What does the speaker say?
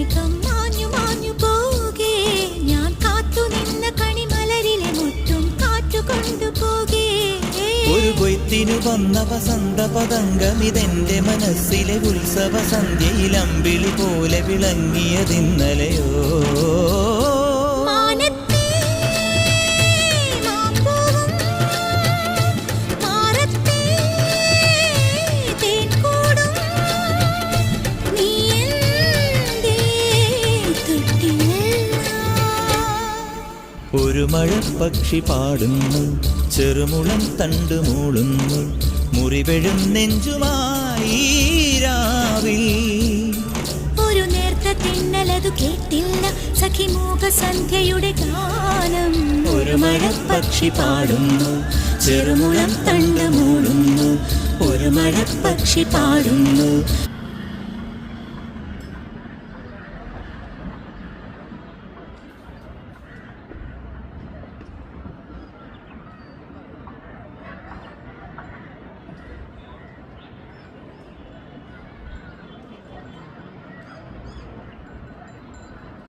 മേഘം മാഞ്ഞു മാഞ്ഞു പോകേ, ഞാൻ കാത്തു നിന്ന കണിമലരിലെ മുറ്റും കാറ്റു കൊണ്ടുപോകേ. ഒരു കൊയ്ത്തിനു വന്ന വസന്ത പതംഗമിതെന്റെ മനസ്സിലെ ഉത്സവ സന്ധ്യയിൽ അമ്പിളി പോലെ വിളങ്ങിയതിന്നലെയോ. ഒരു മഴപ്പക്ഷി പാടുന്നു, ചെറുമുളം തണ്ട് മൂളുന്നു, മുറിവെഴും നെഞ്ചുമായി രാവിൽ. ഒരു നേർത്ത തിന്നലതു കേട്ടില്ല സഖിമൂക സന്ധ്യയുടെ ഗാനം. ഒരു മഴപ്പക്ഷി പാടുന്നു, ചെറുമുളം തണ്ട് മൂളുന്നു, ഒരു മഴപ്പക്ഷി പാടുന്നു,